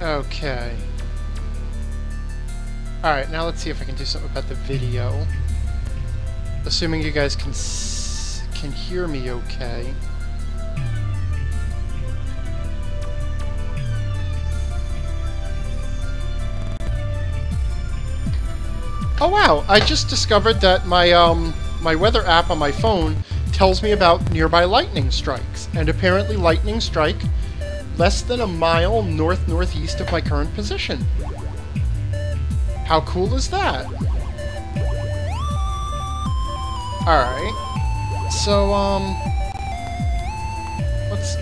Okay. Alright, now let's see if I can do something about the video. Assuming you guys can hear me okay. Oh wow, I just discovered that my my weather app on my phone tells me about nearby lightning strikes, and apparently lightning strike less than a mile north-northeast of my current position. How cool is that? Alright. So, let's...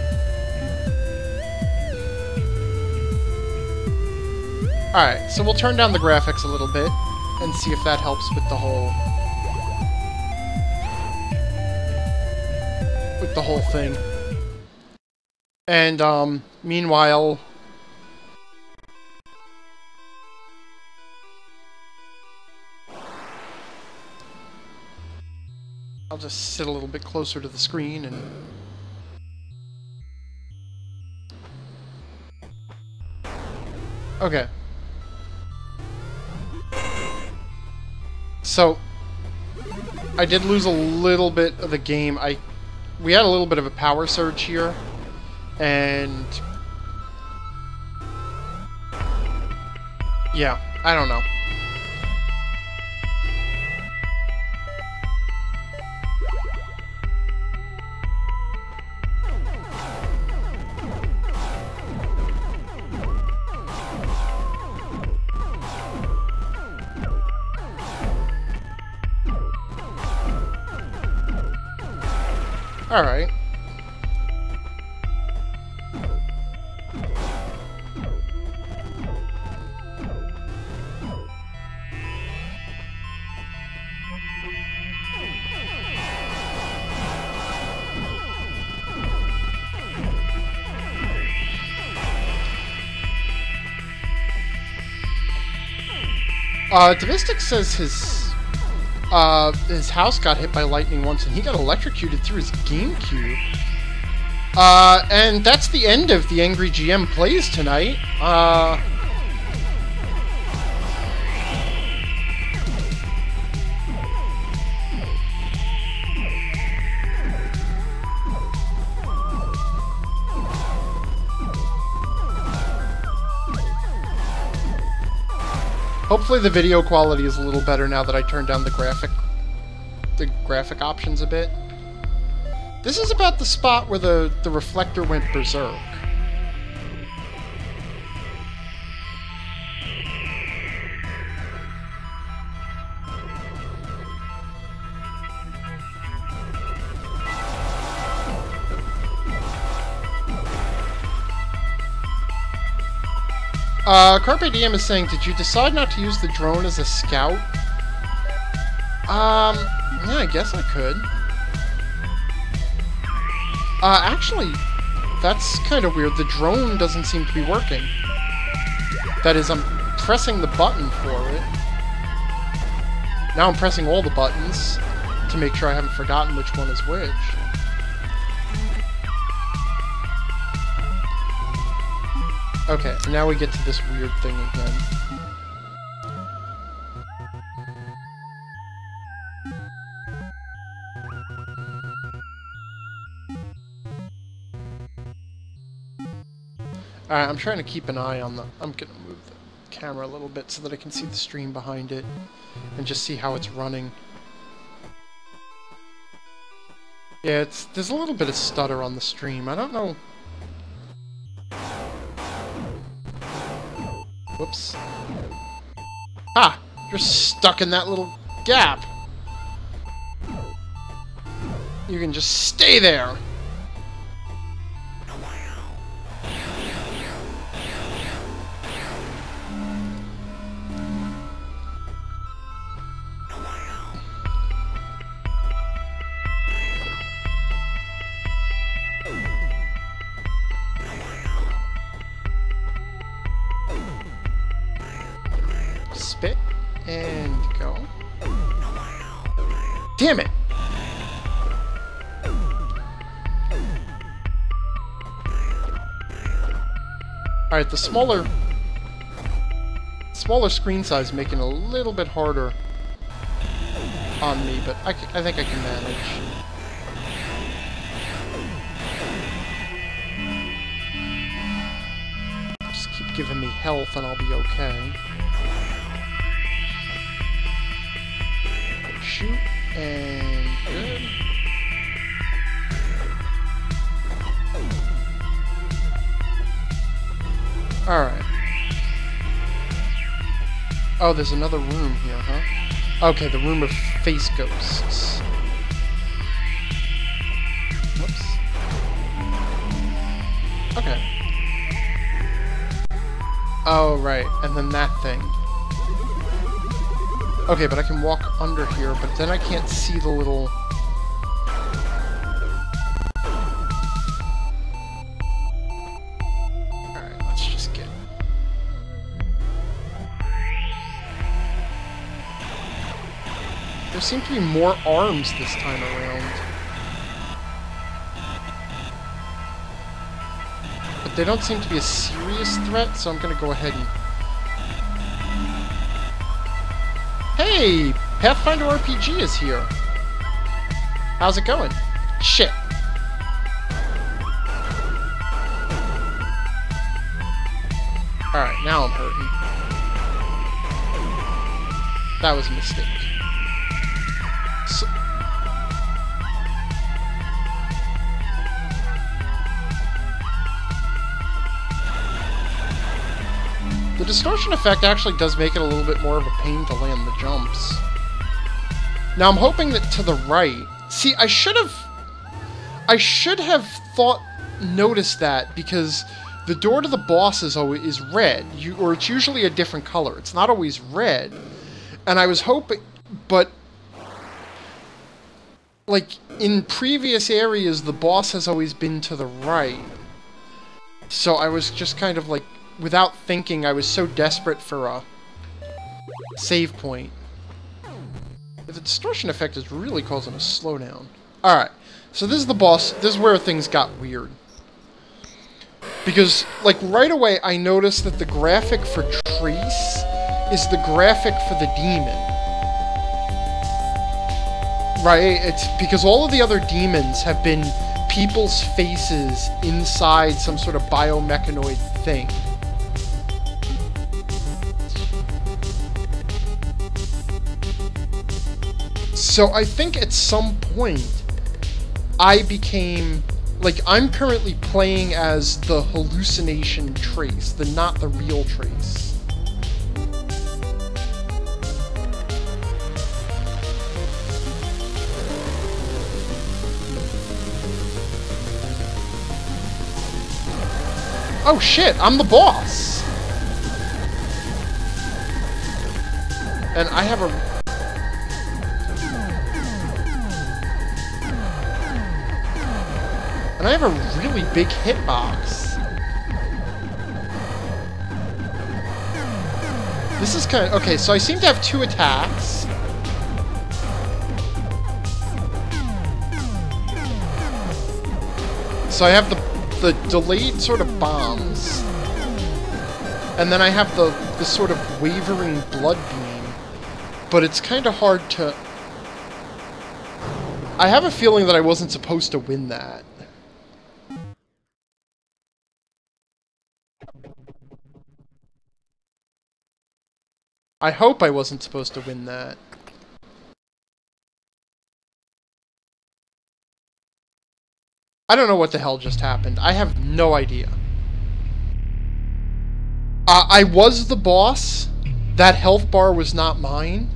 Alright, so we'll turn down the graphics a little bit and see if that helps with the whole thing. And, meanwhile... I'll just sit a little bit closer to the screen and... Okay. So, I did lose a little bit of the game. We had a little bit of a power surge here, and... yeah, I don't know. Alright. Divistic says his house got hit by lightning once, and he got electrocuted through his GameCube. And that's the end of the Angry GM Plays tonight. Hopefully the video quality is a little better now that I turned down the graphic options a bit. This is about the spot where the reflector went berserk. Carpe Diem is saying, did you decide not to use the drone as a scout? Yeah, I guess I could. Actually, that's kind of weird. The drone doesn't seem to be working. That is, I'm pressing the button for it. Now I'm pressing all the buttons to make sure I haven't forgotten which one is which. Okay, now we get to this weird thing again. Alright, I'm trying to keep an eye on the... I'm gonna move the camera a little bit so that I can see the stream behind it and just see how it's running. Yeah, there's a little bit of stutter on the stream. I don't know... Whoops. Ah! You're stuck in that little gap! You can just stay there! Spit and go. Damn it! Alright, the smaller smaller screen size making it a little bit harder on me, but I think I can manage. Just keep giving me health and I'll be okay. Shoot, and good. Alright. Oh, there's another room here, huh? Okay, the room of face ghosts. Whoops. Okay. Oh, right, and then that thing. Okay, but I can walk under here, but then I can't see the little... Alright, let's just get... There seem to be more arms this time around. But they don't seem to be a serious threat, so I'm gonna go ahead and... Hey! Pathfinder RPG is here! How's it going? Shit! Alright, now I'm hurting. That was a mistake. So the distortion effect actually does make it a little bit more of a pain to land the jumps. Now I'm hoping that to the right... See, I should have noticed that, because the door to the boss is red, or it's usually a different color. It's not always red. And I was hoping... But... Like, in previous areas, the boss has always been to the right. So I was just kind of like... Without thinking, I was so desperate for a save point. The distortion effect is really causing a slowdown. Alright, so this is the boss. This is where things got weird. Because, like, right away I noticed that the graphic for Trace is the graphic for the demon. Right? It's because all of the other demons have been people's faces inside some sort of biomechanoid thing. So I think at some point, I became... Like, I'm currently playing as the hallucination Trace, not the real Trace. Oh shit, I'm the boss! And I have a... And I have a really big hitbox. This is kind of... Okay, so I seem to have 2 attacks. So I have the delayed sort of bombs. And then I have the sort of wavering blood beam. But it's kind of hard to... I have a feeling that I wasn't supposed to win that. I hope I wasn't supposed to win that. I don't know what the hell just happened. I have no idea. I was the boss. That health bar was not mine.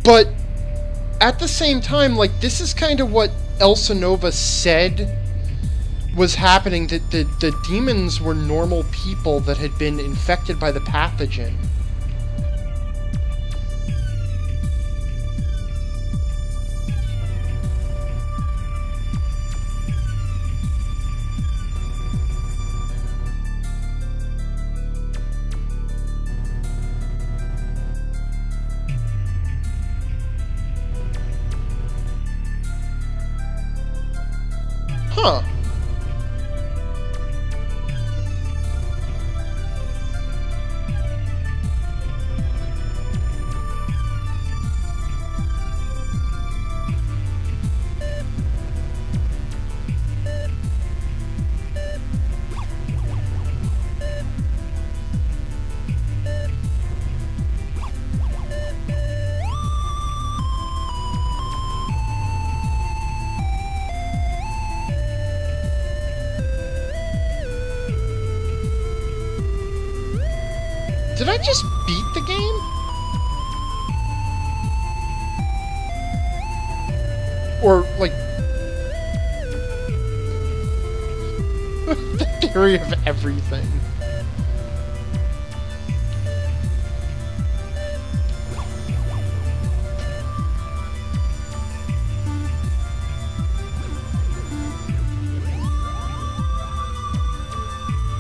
But at the same time, like, this is kind of what Elsa Nova said was happening, that the demons were normal people that had been infected by the pathogen. Huh. Did I just beat the game? Or, like... the theory of everything.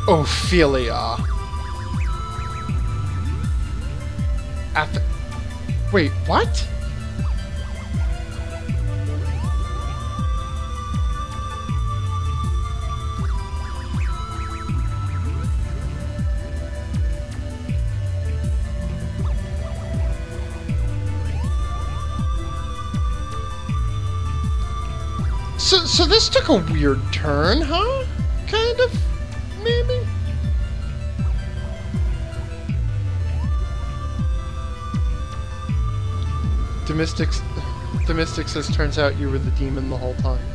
Ophelia. Wait, what? So this took a weird turn, huh? Kind of? Maybe? The Mystic says, turns out you were the demon the whole time.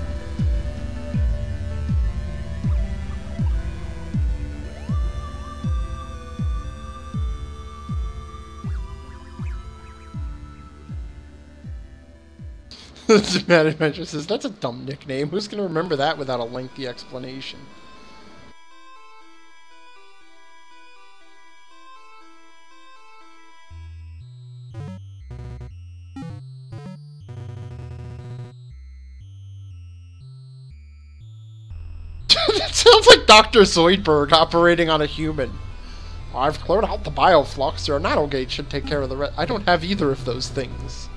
The Mad Adventure says, that's a dumb nickname. Who's gonna remember that without a lengthy explanation? That sounds like Dr. Zoidberg operating on a human. I've cleared out the bioflux. Your nanogate should take care of the rest. I don't have either of those things.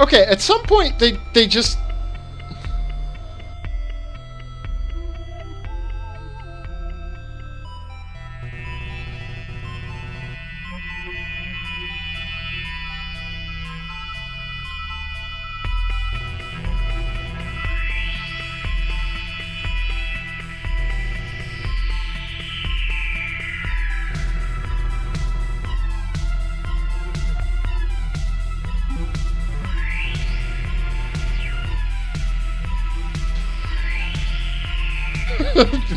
Okay, at some point they just...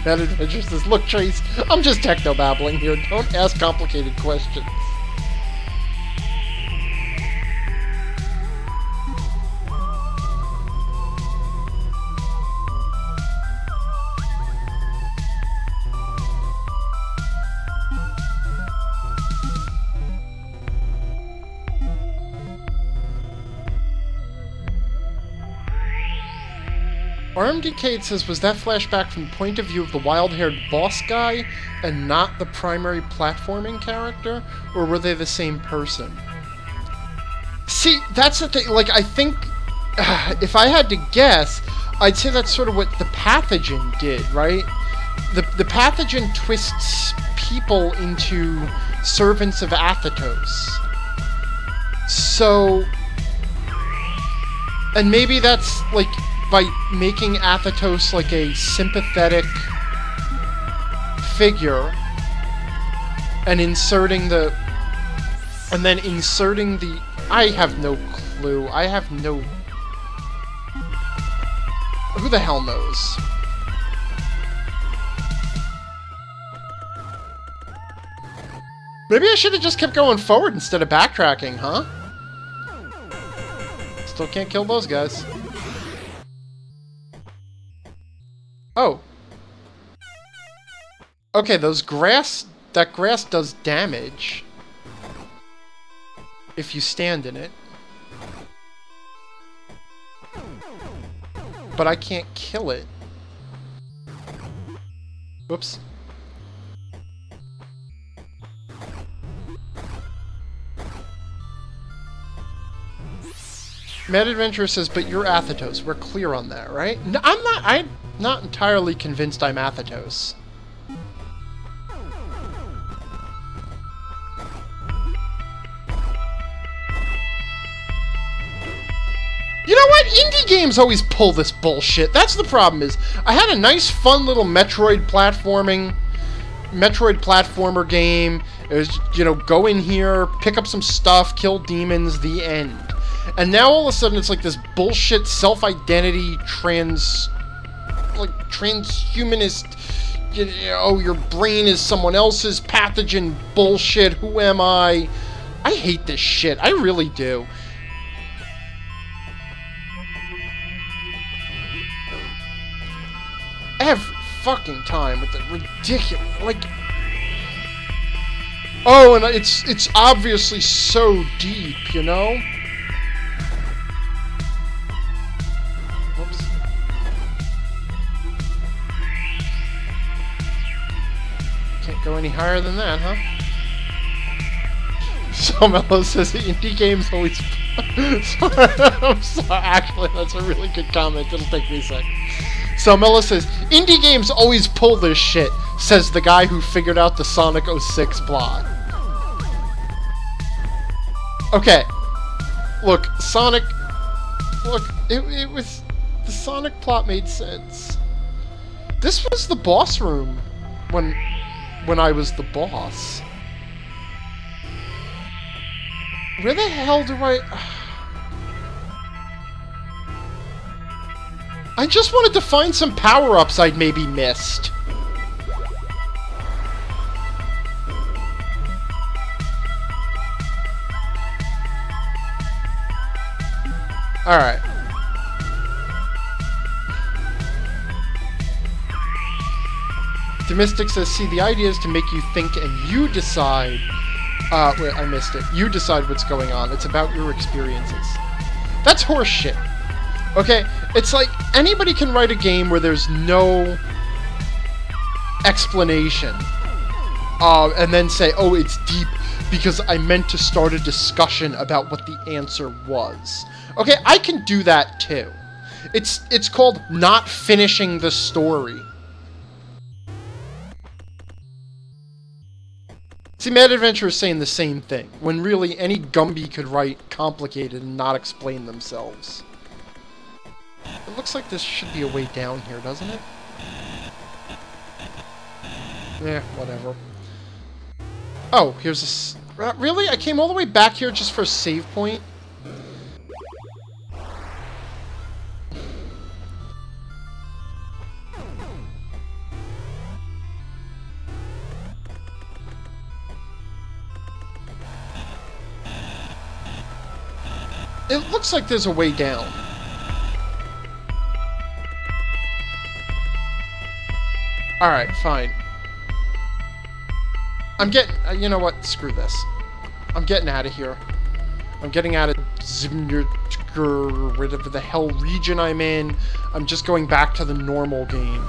Mad Adventure says, look, Trace, I'm just techno-babbling here. Don't ask complicated questions. RMDK says, was that flashback from the point of view of the wild-haired boss guy and not the primary platforming character? Or were they the same person? See, that's the thing. Like, I think, if I had to guess, I'd say that's sort of what the pathogen did, right? The pathogen twists people into servants of Athetos. So... And maybe that's, like... by making Athetos like a sympathetic figure and inserting the... and then inserting the... I have no clue. I have no... Who the hell knows? Maybe I should have just kept going forward instead of backtracking, huh? Still can't kill those guys. Oh. Okay, those grass... that grass does damage. If you stand in it. But I can't kill it. Whoops. Mad Adventurer says, but you're Athetos. We're clear on that, right? No, I'm not entirely convinced I'm Athetos. indie games always pull this bullshit. That's the problem. Is I had a nice, fun little Metroid platformer game. It was, you know, go in here, pick up some stuff, kill demons, the end. And now all of a sudden it's like this bullshit self-identity transhumanist, you know, your brain is someone else's pathogen bullshit. Who am I? I hate this shit. I really do. Every fucking time with the ridiculous, like... Oh, and it's obviously so deep, you know? Whoops. Can't go any higher than that, huh? So Mello says indie games always... I'm sorry, actually, that's a really good comment. It'll take me a sec. So Mella says, indie games always pull this shit, says the guy who figured out the Sonic 06 plot. Okay. Look, Sonic... Look, it was... The Sonic plot made sense. This was the boss room when I was the boss. Where the hell do I... I just wanted to find some power-ups I'd maybe missed. Alright. Demistic says, see, the idea is to make you think and you decide... wait, I missed it. You decide what's going on. It's about your experiences. That's horse shit. Okay, it's like anybody can write a game where there's no explanation, and then say, oh, it's deep because I meant to start a discussion about what the answer was. Okay, I can do that too. It's called not finishing the story. See, Mad Adventure is saying the same thing, when really any Gumby could write complicated and not explain themselves. It looks like this should be a way down here, doesn't it? Eh, whatever. Oh, here's a... really? I came all the way back here just for a save point? It looks like there's a way down. Alright, fine. I'm getting... you know what? Screw this. I'm getting out of here. I'm getting out of whatever the hell region I'm in. I'm just going back to the normal game.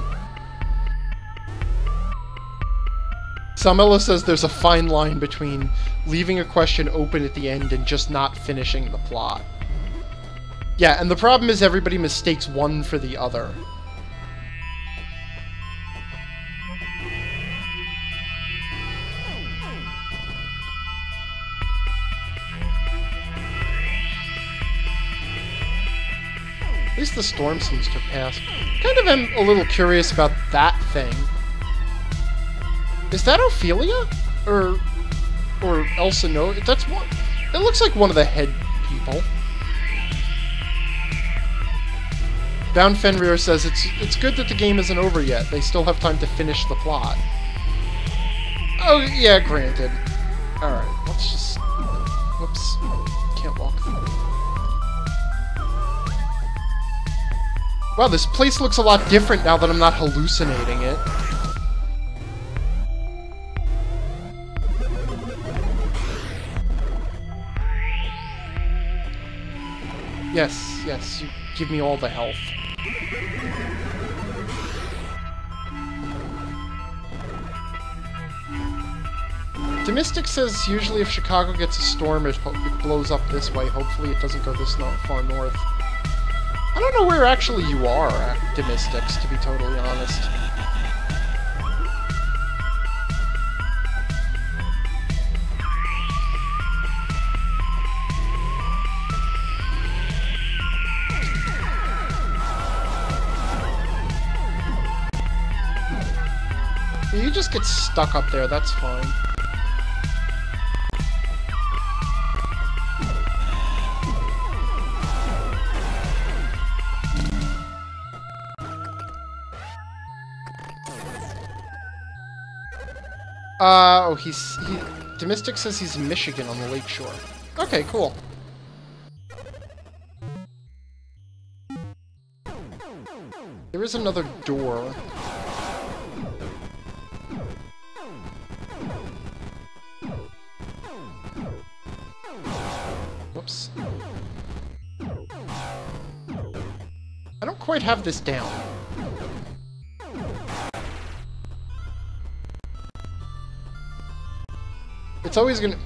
Samela says there's a fine line between leaving a question open at the end and just not finishing the plot. Yeah, and the problem is everybody mistakes one for the other. At least the storm seems to have passed. Kind of am a little curious about that thing. Is that Ophelia? Or Elsa? No, that's one. It looks like one of the head people. Bound Fenrir says it's good that the game isn't over yet. They still have time to finish the plot. Oh yeah, granted. All right, let's just. Whoops, can't walk through. Wow, this place looks a lot different now that I'm not hallucinating it. Yes, yes, you give me all the health. Demistic says usually if Chicago gets a storm, it blows up this way. Hopefully it doesn't go this far north. I don't know where actually you are, Demistics, to be totally honest. You just get stuck up there, that's fine. Oh, Domestic says he's in Michigan on the lakeshore. Okay, cool. There is another door. Whoops. I don't quite have this down. It's always gonna...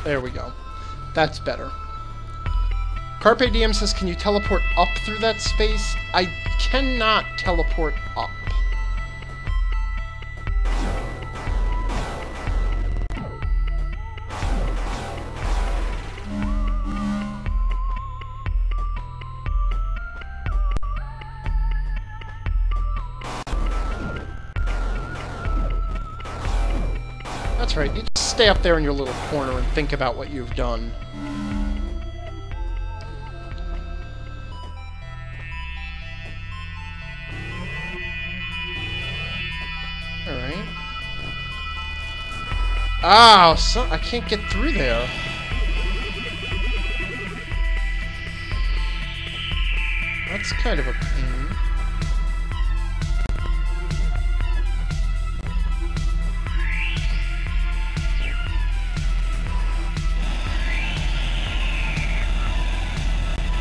There we go. That's better. Carpe Diem says, can you teleport up through that space? I cannot teleport up. That's right, you just stay up there in your little corner and think about what you've done. Alright. Oh, so I can't get through there. That's kind of a pain.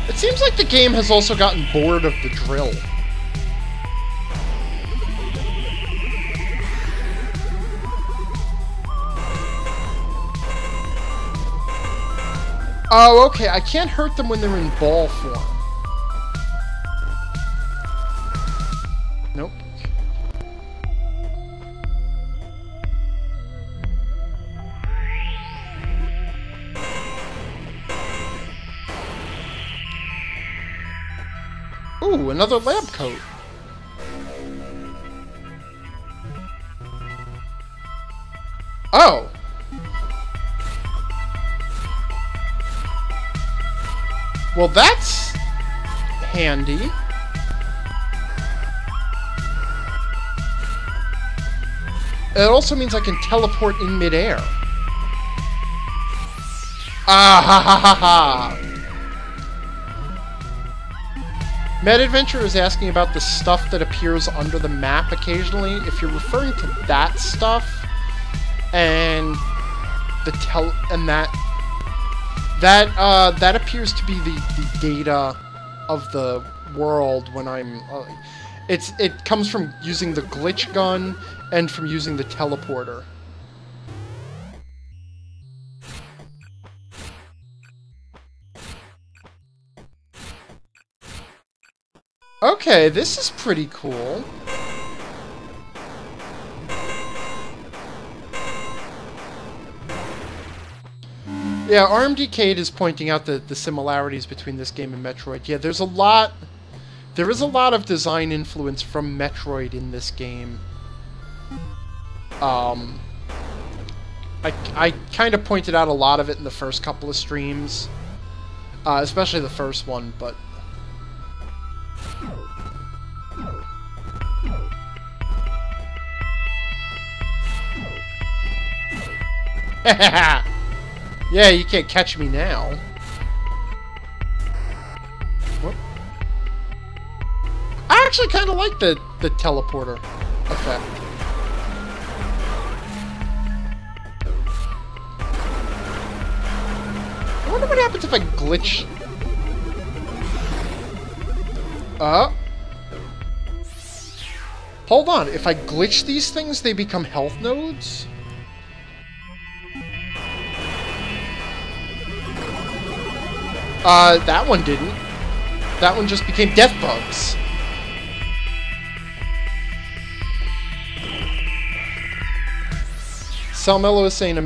It seems like the game has also gotten bored of the drill. Oh, okay, I can't hurt them when they're in ball form. Nope. Ooh, another lab coat. Oh. Well, that's handy. It also means I can teleport in midair. Ah ha ha ha ha! MedAdventure is asking about the stuff that appears under the map occasionally. If you're referring to that stuff, and that appears to be the data of the world when I'm... it comes from using the glitch gun and from using the teleporter. Okay, this is pretty cool. Yeah, RMDcade is pointing out the similarities between this game and Metroid. Yeah, there is a lot of design influence from Metroid in this game. I kind of pointed out a lot of it in the first couple of streams. Especially the first one, but... Yeah, you can't catch me now. Whoop. I actually kind of like the teleporter effect. I wonder what happens if I glitch... Hold on, if I glitch these things, they become health nodes? That one didn't. That one just became death bugs. Salmello is saying a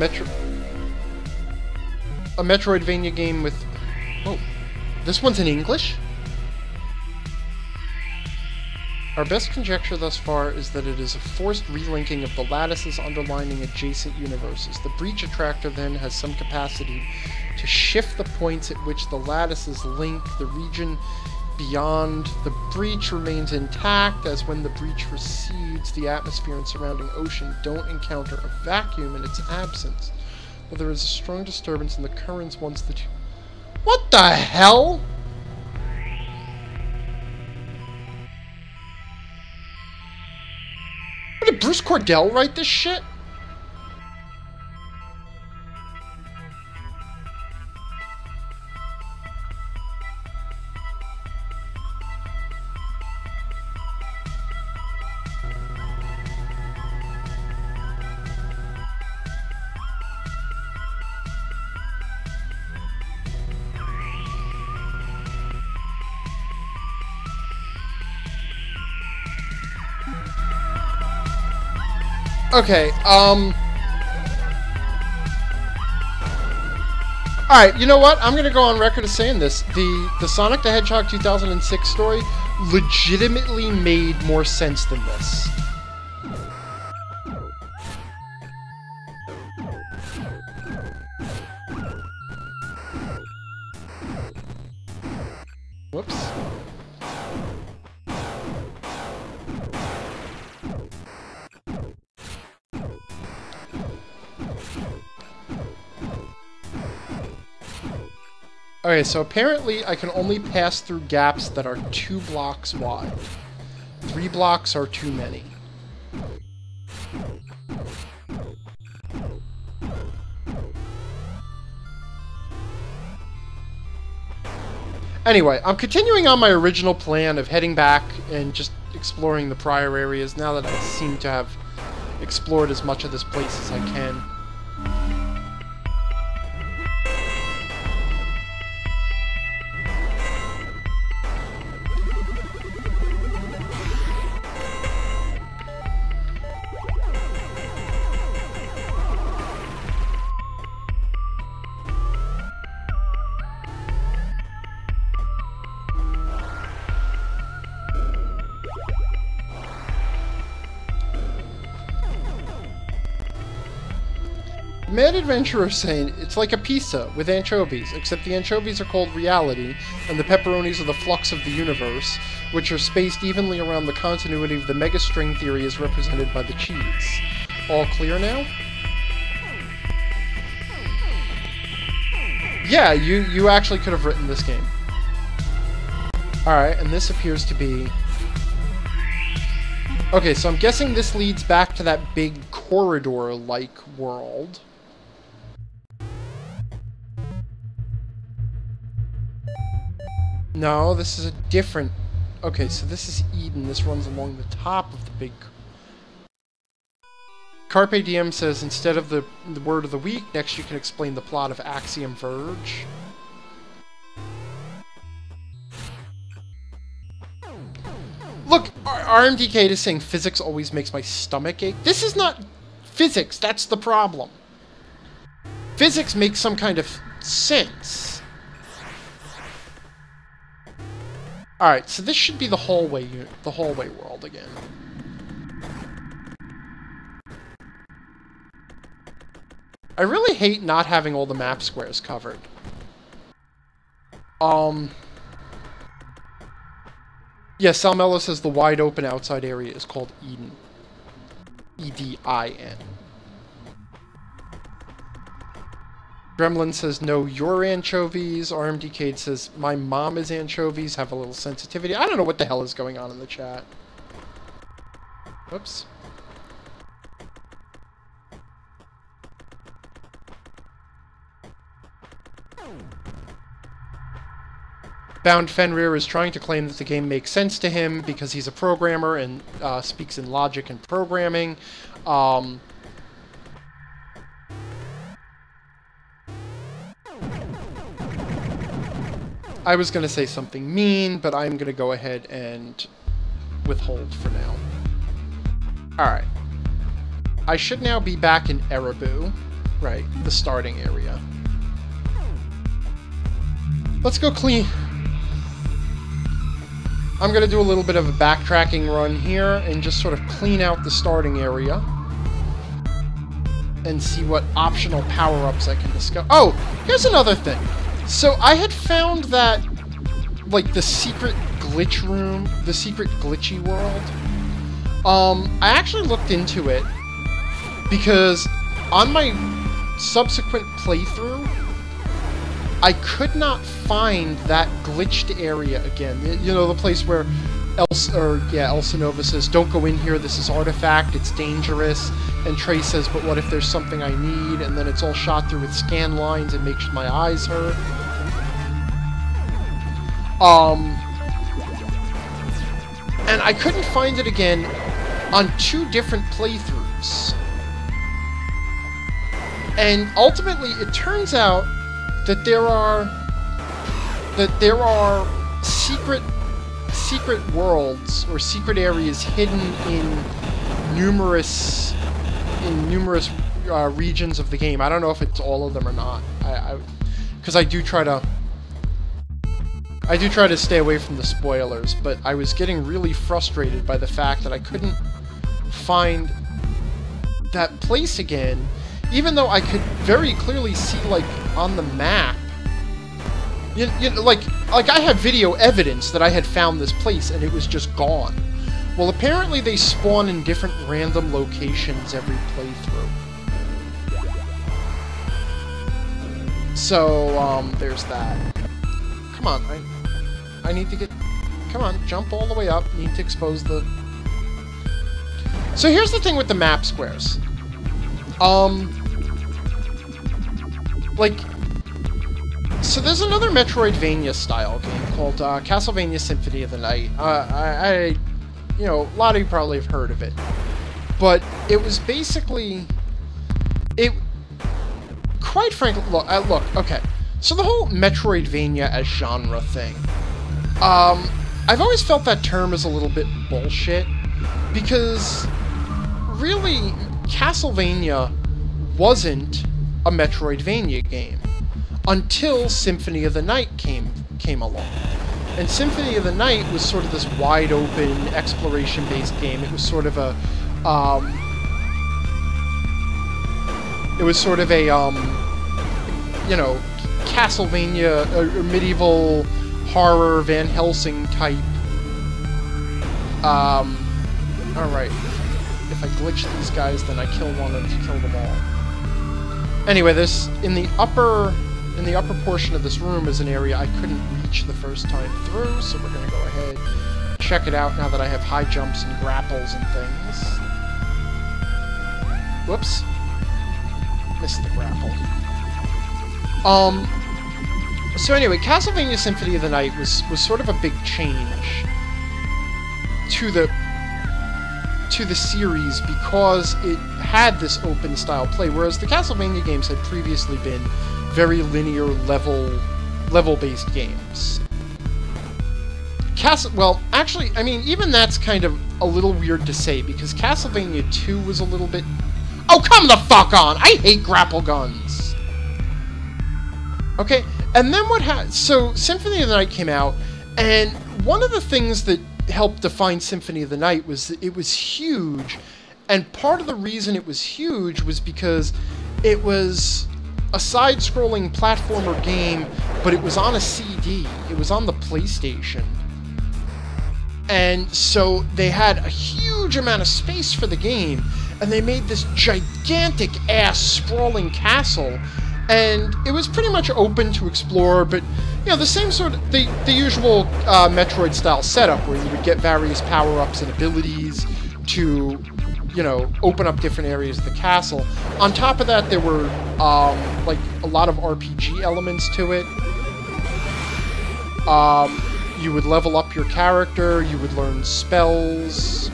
Metroidvania game with... Oh. This one's in English? Our best conjecture thus far is that it is a forced relinking of the lattices underlining adjacent universes. The breach attractor then has some capacity to shift the points at which the lattices link. The region beyond the breach remains intact, as when the breach recedes, the atmosphere and surrounding ocean don't encounter a vacuum in its absence. But there is a strong disturbance in the currents once the two... What the hell?! Did Bruce Cordell write this shit? Okay, alright, you know what? I'm gonna go on record as saying this. The Sonic the Hedgehog 2006 story legitimately made more sense than this. Whoops. Okay, so apparently I can only pass through gaps that are 2 blocks wide. 3 blocks are too many. Anyway, I'm continuing on my original plan of heading back and just exploring the prior areas now that I seem to have explored as much of this place as I can. Mad Adventurer saying it's like a pizza with anchovies, except the anchovies are called reality, and the pepperonis are the flux of the universe, which are spaced evenly around the continuity of the mega string theory as represented by the cheese. All clear now? Yeah, you actually could have written this game. Alright, and this appears to be... Okay, so I'm guessing this leads back to that big corridor-like world. No, this is a different... Okay, so this is Eden. This runs along the top of the big... Carpe Diem says, instead of the word of the week, next you can explain the plot of Axiom Verge. Look, RMDK is saying physics always makes my stomach ache. This is not physics, that's the problem. Physics makes some kind of sense. Alright, so this should be the hallway world again. I really hate not having all the map squares covered. Yeah, Salmello says the wide open outside area is called Eden. E-D-I-N. Gremlin says, no, you're anchovies. RMDK says, my mom is anchovies. Have a little sensitivity. I don't know what the hell is going on in the chat. Whoops. Bound Fenrir is trying to claim that the game makes sense to him because he's a programmer and speaks in logic and programming. I was going to say something mean, but I'm going to go ahead and withhold for now. Alright. I should now be back in Eribu. Right, the starting area. Let's go clean... I'm going to do a little bit of a backtracking run here and just sort of clean out the starting area and see what optional power-ups I can discover. Oh, here's another thing. So I had found that, like, the secret glitch room, the secret glitchy world, I actually looked into it because on my subsequent playthrough, I could not find that glitched area again. You know, the place where Elsinova says, "Don't go in here, this is artifact, it's dangerous." And Trey says, "But what if there's something I need?" And then it's all shot through with scan lines and makes my eyes hurt. And I couldn't find it again on 2 different playthroughs. And ultimately, it turns out that there are secret worlds or secret areas hidden in numerous regions of the game. I don't know if it's all of them or not. Because I do try to stay away from the spoilers, but I was getting really frustrated by the fact that I couldn't find that place again, even though I could very clearly see, like, on the map. You know, like I have video evidence that I had found this place and it was just gone. Well, apparently they spawn in different random locations every playthrough. So, there's that. Come on, I need to get... Come on, jump all the way up. Need to expose the... So here's the thing with the map squares. Like... So there's another Metroidvania style game called Castlevania Symphony of the Night. You know, a lot of you probably have heard of it. But it was basically... Quite frankly, look, okay. So the whole Metroidvania as genre thing, I've always felt that term is a little bit bullshit, because really, Castlevania wasn't a Metroidvania game until Symphony of the Night came along. And Symphony of the Night was sort of this wide-open, exploration-based game. It was sort of a, you know, Castlevania, or medieval horror, Van Helsing type. Alright. If I glitch these guys, then I kill one and kill them all. Anyway, this, in the upper portion of this room is an area I couldn't reach the first time through, so we're gonna go ahead, check it out now that I have high jumps and grapples and things. Whoops. Missed the grapple. So anyway, Castlevania Symphony of the Night was sort of a big change to the series because it had this open style play, whereas the Castlevania games had previously been very linear level-based games. Well, actually, I mean, even that's kind of a little weird to say, because Castlevania 2 was a little bit... Oh, come the fuck on! I hate grapple guns! Okay, and then what happened... So, Symphony of the Night came out, and one of the things that helped define Symphony of the Night was that it was huge, and part of the reason it was huge was because it was a side-scrolling platformer game, but it was on a CD. It was on the PlayStation. And so they had a huge amount of space for the game, and they made this gigantic-ass sprawling castle, and it was pretty much open to explore, but, you know, the same sort of, the usual Metroid-style setup, where you would get various power-ups and abilities to, you know, open up different areas of the castle. On top of that, there were, like, a lot of RPG elements to it. You would level up your character, you would learn spells.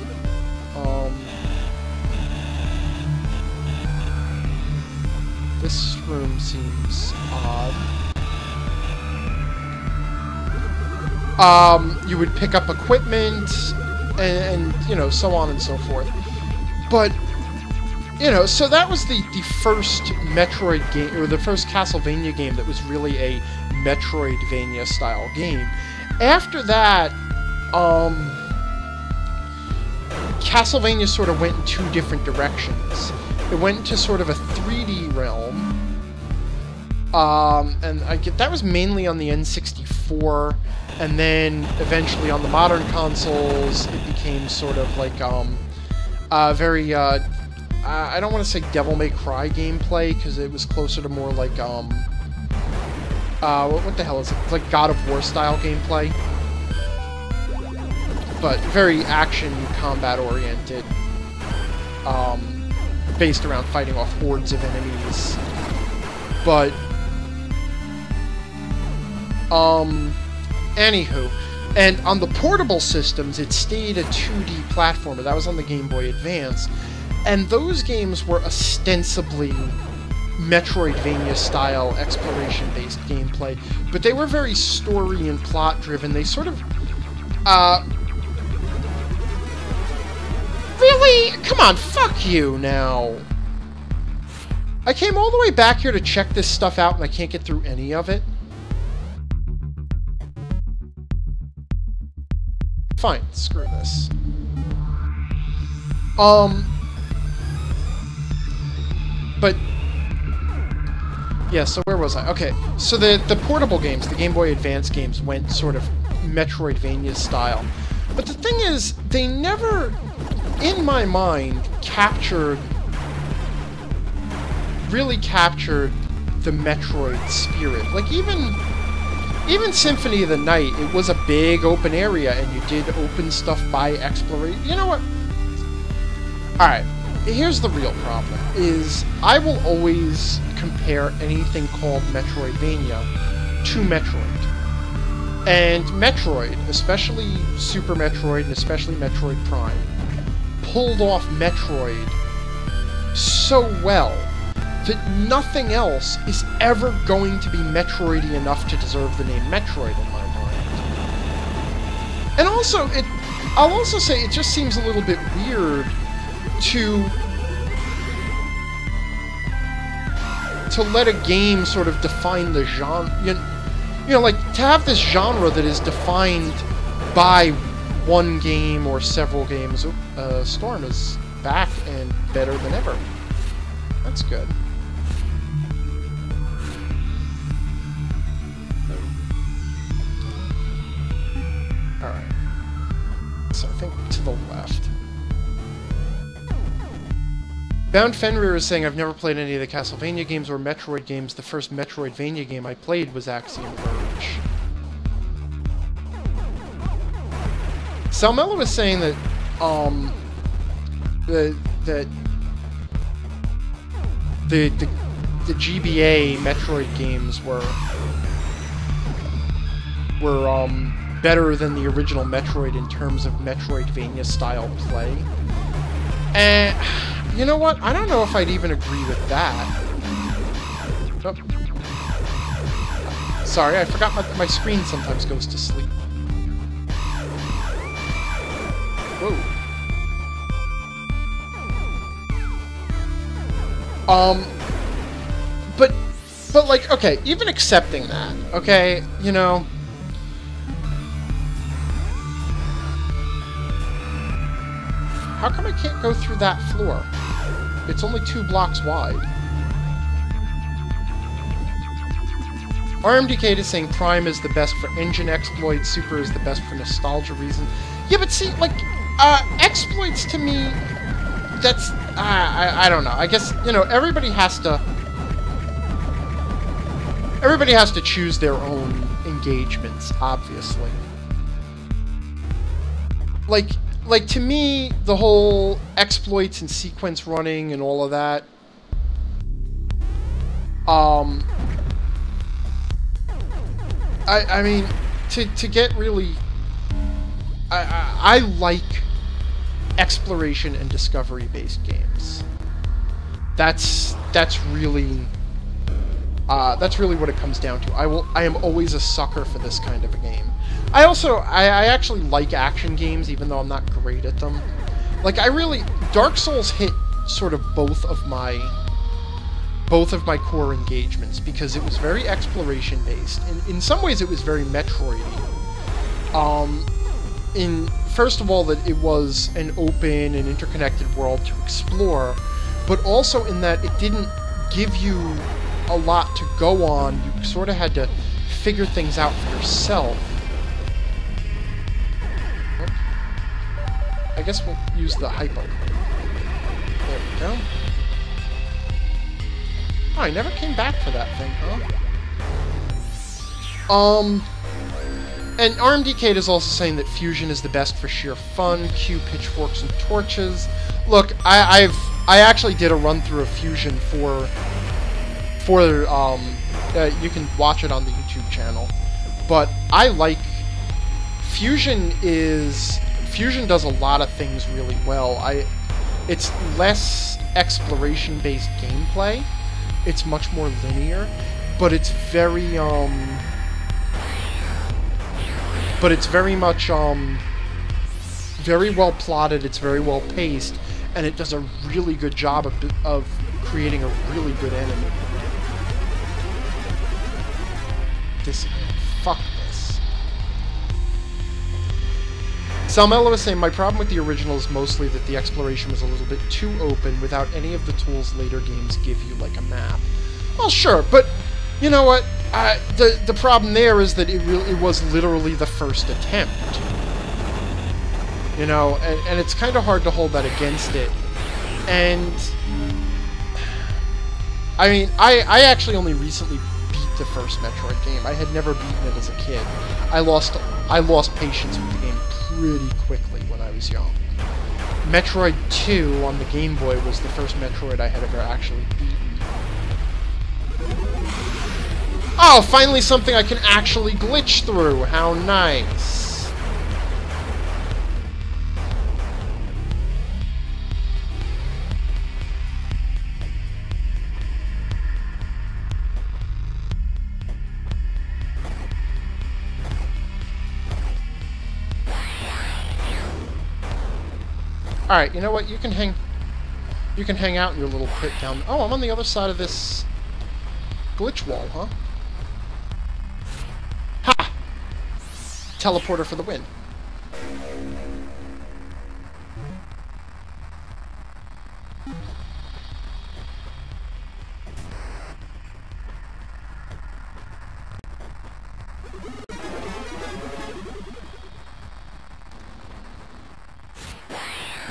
This room seems odd. You would pick up equipment, and you know, so on and so forth. But, you know, so that was the first Metroid game, or the first Castlevania game that was really a Metroidvania-style game. After that, Castlevania sort of went in two different directions. It went into sort of a 3D realm, and that was mainly on the N64, and then eventually on the modern consoles, it became sort of like very I don't want to say Devil May Cry gameplay, because it was closer to more like what the hell is it? It's like God of War style gameplay, but very action combat oriented, based around fighting off hordes of enemies. But anywho, and on the portable systems, it stayed a 2D platformer. That was on the Game Boy Advance, and those games were ostensibly Metroidvania-style exploration-based gameplay, but they were very story and plot-driven. They sort of, really? Come on, fuck you, now. I came all the way back here to check this stuff out, and I can't get through any of it. Fine, screw this. But yeah, so where was I? Okay, so the portable games, the Game Boy Advance games, went sort of Metroidvania style. But the thing is, they never, in my mind, really captured the Metroid spirit. Like, even Symphony of the Night, it was a big open area, and you did open stuff by exploration. You know what? Alright, here's the real problem, is I will always compare anything called Metroidvania to Metroid. And Metroid, especially Super Metroid and especially Metroid Prime, pulled off Metroid so well that nothing else is ever going to be Metroidy enough to deserve the name Metroid in my mind. And also, I'll also say it just seems a little bit weird to let a game sort of define the genre. You know, like, to have this genre that is defined by one game or several games. Storm is back and better than ever. That's good. Alright. So I think to the left. Bound Fenrir is saying, I've never played any of the Castlevania games or Metroid games. The first Metroidvania game I played was Axiom Verge. Salmello was saying that, the GBA Metroid games were better than the original Metroid in terms of Metroidvania style play. And you know what? I don't know if I'd even agree with that. Oh. Sorry, I forgot my screen sometimes goes to sleep. Whoa. But like, okay, even accepting that, okay, you know, how come I can't go through that floor? It's only 2 blocks wide. RMDK is saying Prime is the best for engine exploits, Super is the best for nostalgia reason. Yeah, but see, like, exploits to me, that's, I don't know. I guess, you know, everybody has to choose their own engagements, obviously. Like, to me, the whole exploits and sequence running and all of that, I mean, to get really, I like exploration and discovery-based games. That's really what it comes down to. I am always a sucker for this kind of a game. I actually like action games, even though I'm not great at them. Like, Dark Souls hit sort of both of my core engagements, because it was very exploration-based, and in some ways it was very Metroid-y. first of all, that it was an open and interconnected world to explore, but also in that it didn't give you a lot to go on. You sort of had to figure things out for yourself. I guess we'll use the hypo. There we go. Oh, I never came back for that thing, huh? And RMDK is also saying that Fusion is the best for sheer fun. Cue pitchforks and torches. Look, I actually did a run through of Fusion for you can watch it on the YouTube channel. But I like Fusion does a lot of things really well. It's less exploration-based gameplay. It's much more linear, but it's very much very well plotted. It's very well paced, and it does a really good job of creating a really good enemy. Fuck this. Salmello was saying, my problem with the original is mostly that the exploration was a little bit too open without any of the tools later games give you, like a map. Well, sure, but you know what? The problem there is that it was literally the first attempt. You know, and it's kind of hard to hold that against it. And I mean, I actually only recently beat the first Metroid game. I had never beaten it as a kid. I lost patience with the game pretty quickly when I was young. Metroid 2 on the Game Boy was the first Metroid I had ever actually beaten. Oh, finally something I can actually glitch through! How nice! Alright, you know what? You can hang out in your little pit down... Oh, I'm on the other side of this glitch wall, huh? Ha! Teleporter for the win.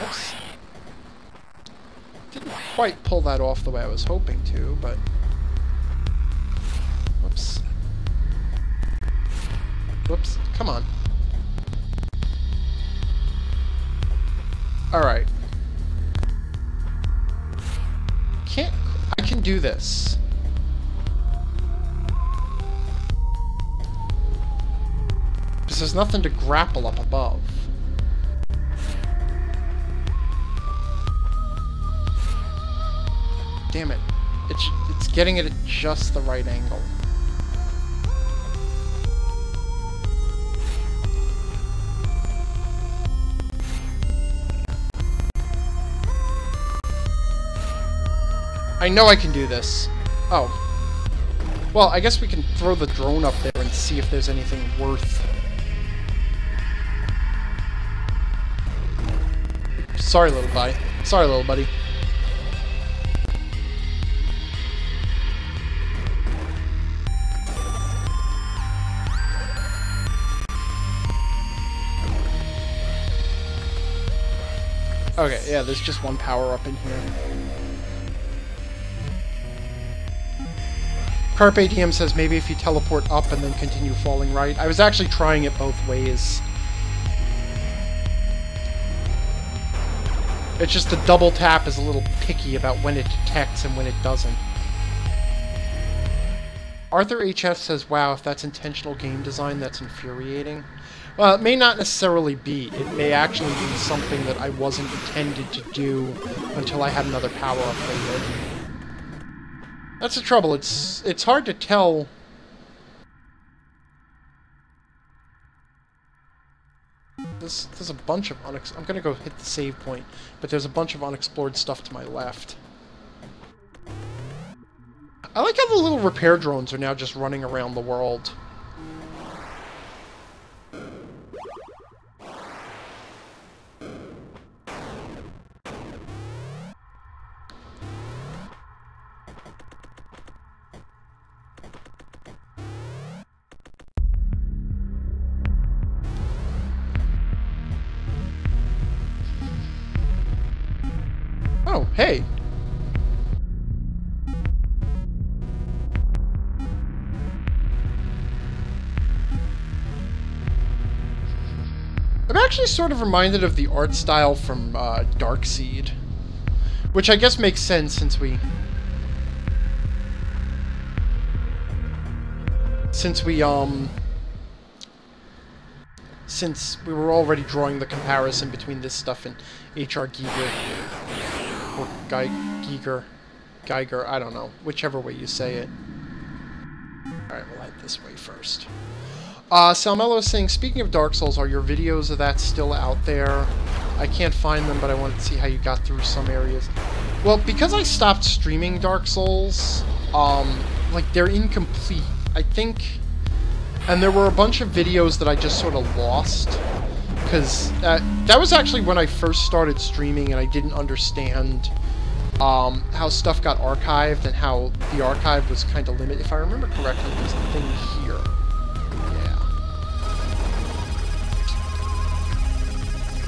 Oops. Didn't quite pull that off the way I was hoping to, but... Whoops. Whoops. Come on. Alright. I can do this. Because there's nothing to grapple up above. Damn it. It's getting it at just the right angle. I know I can do this. Oh. Well, I guess we can throw the drone up there and see if there's anything worth... Sorry, little buddy. Sorry, little buddy. Okay, yeah, there's just one power-up in here. Carpe Diem says maybe if you teleport up and then continue falling right. I was actually trying it both ways. It's just the double tap is a little picky about when it detects and when it doesn't. Arthur HF says, wow, if that's intentional game design, that's infuriating. Well, it may not necessarily be. It may actually be something that I wasn't intended to do until I had another power-up later. That's the trouble. It's hard to tell. There's a bunch of I'm gonna go hit the save point, but there's a bunch of unexplored stuff to my left. I like how the little repair drones are now just running around the world. Hey! I'm actually sort of reminded of the art style from Darkseid. Which I guess makes sense since we were already drawing the comparison between this stuff and H.R. Giger. Or Geiger, I don't know. Whichever way you say it. Alright, we'll head this way first. Salmello is saying, speaking of Dark Souls, are your videos of that still out there? I can't find them, but I wanted to see how you got through some areas. Well, because I stopped streaming Dark Souls, like, they're incomplete. I think... And there were a bunch of videos that I just sort of lost. Because that was actually when I first started streaming and I didn't understand how stuff got archived and how the archive was kind of limited. If I remember correctly, there's a thing here.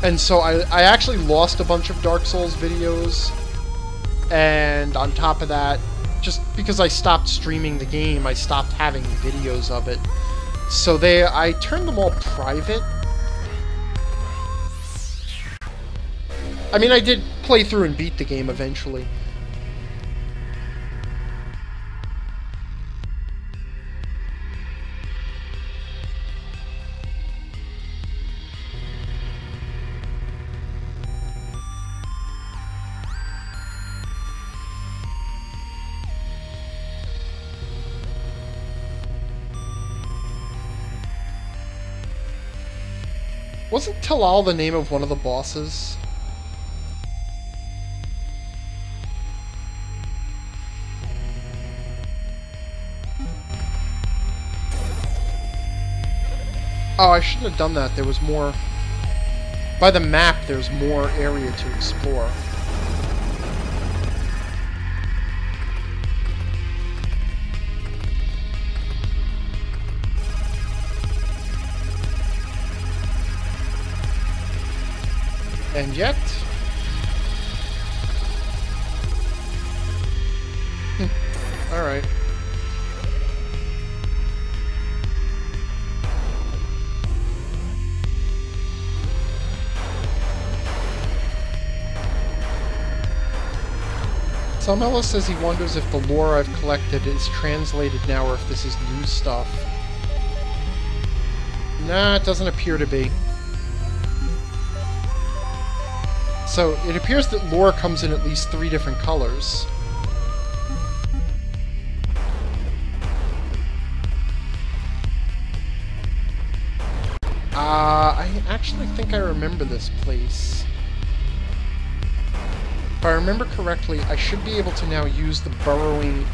And so I actually lost a bunch of Dark Souls videos, and on top of that, just because I stopped streaming the game, I stopped having videos of it. So I turned them all private. I mean, I did play through and beat the game eventually. Wasn't Talal the name of one of the bosses? Oh, I shouldn't have done that. There was more... By the map, there's more area to explore. And yet... Alright. Salmello says he wonders if the lore I've collected is translated now or if this is new stuff. Nah, it doesn't appear to be. So, it appears that lore comes in at least 3 different colors. I actually think I remember this place. If I remember correctly, I should be able to now use the burrowing...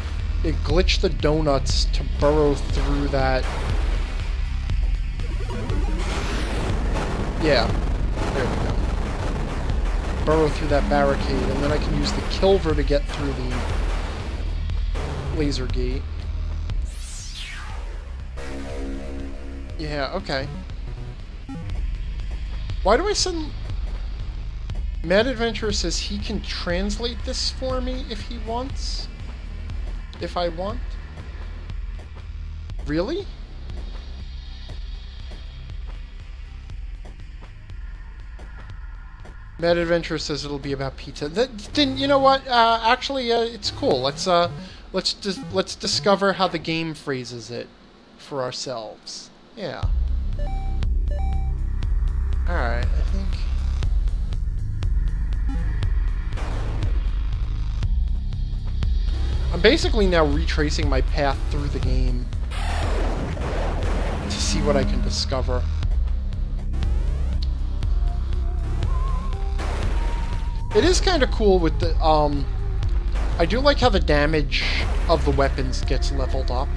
It glitched the donuts to burrow through that... Yeah. There we go. Burrow through that barricade, and then I can use the Kilver to get through the laser gate. Yeah, okay. Why do I send... Mad Adventurer says he can translate this for me if he wants? If I want? Really? Mad Adventurer says it'll be about pizza. Then you know what? Actually, it's cool. Let's discover how the game phrases it for ourselves. Yeah. All right. I think. I'm basically now retracing my path through the game to see what I can discover. It is kind of cool with the, I do like how the damage of the weapons gets leveled up.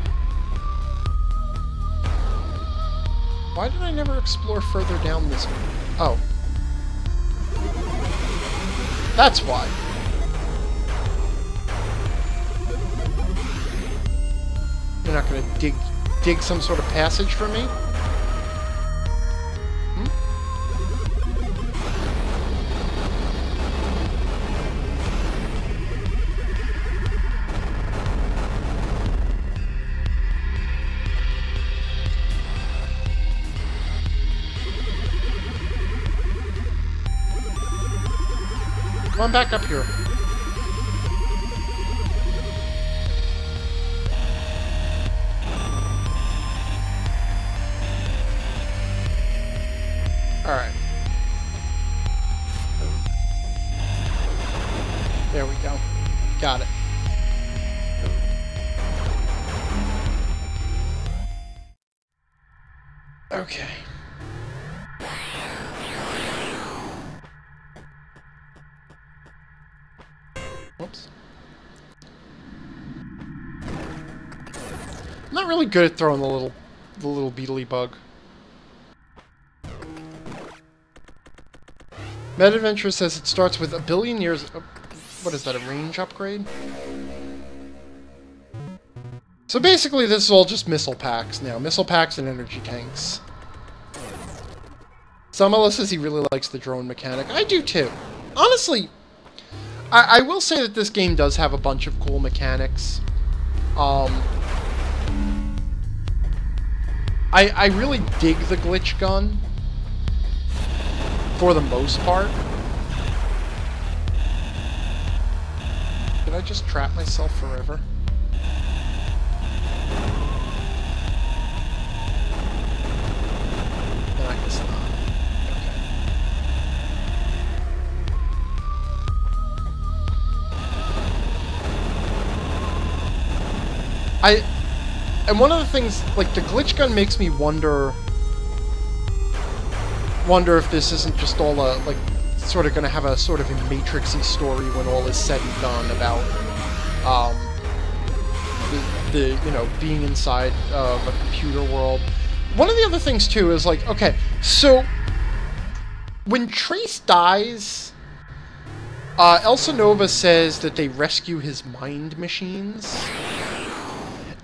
Why did I never explore further down this way? Oh. That's why. You're not gonna dig some sort of passage for me? Come on back up here. Alright. There we go. Got it. Okay. Whoops. I'm not really good at throwing the little beetly bug. Metroidvania says it starts with 1 billion years of, what is that, a range upgrade? So basically this is all just missile packs now. Missile packs and energy tanks. Samala says he really likes the drone mechanic. I do too. Honestly, I will say that this game does have a bunch of cool mechanics. I really dig the glitch gun. For the most part. Did I just trap myself forever? No, I guess not. Okay. And one of the things, like, the glitch gun makes me wonder if this isn't just all a, like, sort of gonna have a sort of a Matrix-y story when all is said and done about, the you know, being inside of a computer world. One of the other things, too, is, like, okay, so, when Trace dies, Elsa Nova says that they rescue his mind machines,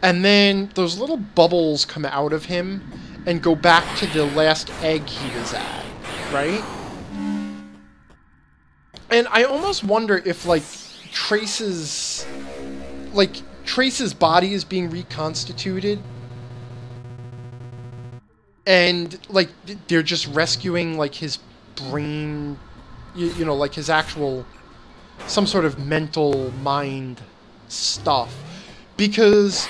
and then those little bubbles come out of him, and go back to the last egg he was at, right? And I almost wonder if, like, Trace's body is being reconstituted, and, like, they're just rescuing, like, his brain, you know, like, his actual, some sort of mental mind stuff. Because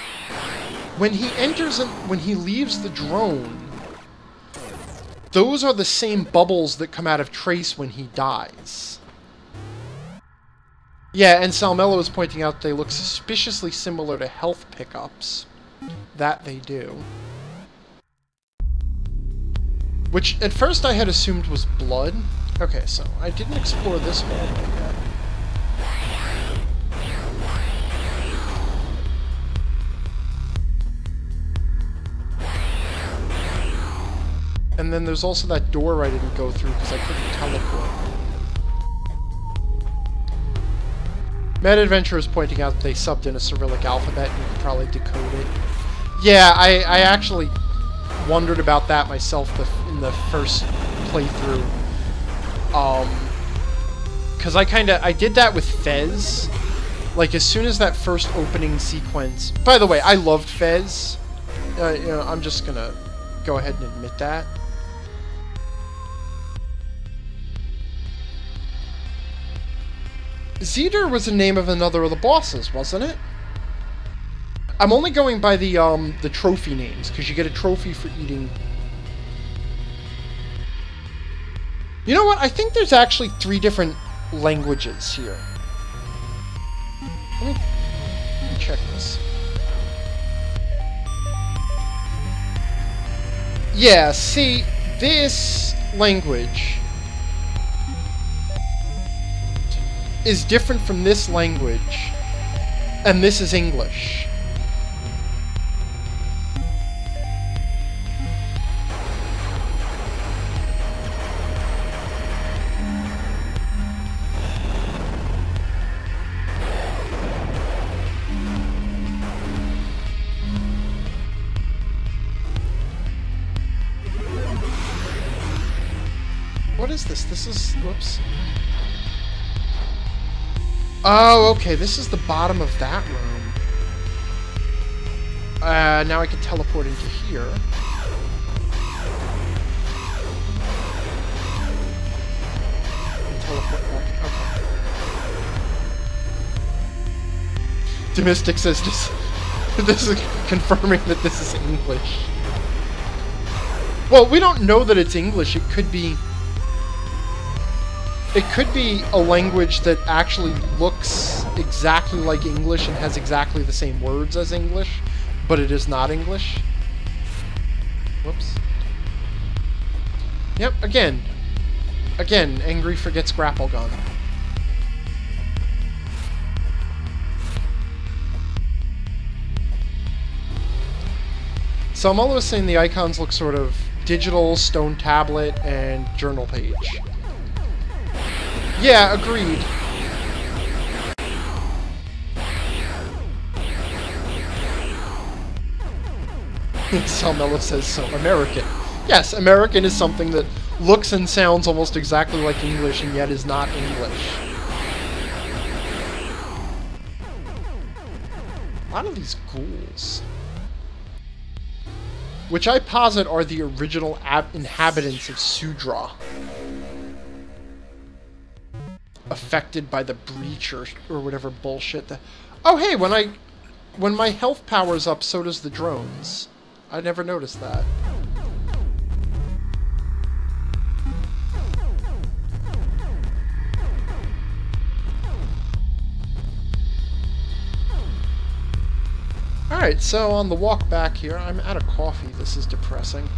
when he enters and when he leaves the drone, those are the same bubbles that come out of Trace when he dies. Yeah, and Salmello is pointing out they look suspiciously similar to health pickups. That they do. Which, at first I had assumed was blood. Okay, so I didn't explore this hallway yet. And then there's also that door I didn't go through because I couldn't teleport. Metroidvania is pointing out they subbed in a Cyrillic alphabet and you could probably decode it. Yeah, I actually wondered about that myself in the first playthrough. Because I did that with Fez. Like, as soon as that first opening sequence... By the way, I loved Fez. You know, I'm just gonna go ahead and admit that. Zeter was the name of another of the bosses, wasn't it? I'm only going by the trophy names, because you get a trophy for eating... You know what? I think there's actually 3 different languages here. Let me check this. Yeah, see, this language is different from this language, and this is English. What is this? This is... Whoops. Oh, okay, this is the bottom of that room. Now I can teleport into here. teleport back. Okay. Domestic says this is confirming that this is English. Well, we don't know that it's English. It could be a language that actually looks exactly like English and has exactly the same words as English, but it is not English. Whoops. Yep, again, Angry forgets grapple gun. So I'm always saying the icons look sort of digital, stone tablet, and journal page. Yeah, agreed. Salmello says so. American. Yes, American is something that looks and sounds almost exactly like English and yet is not English. A lot of these ghouls. Which I posit are the original inhabitants of Sudra. Affected by the breach or whatever bullshit. Oh hey, when my health powers up, so does the drones. I never noticed that. Alright, so on the walk back here, I'm out of coffee. This is depressing.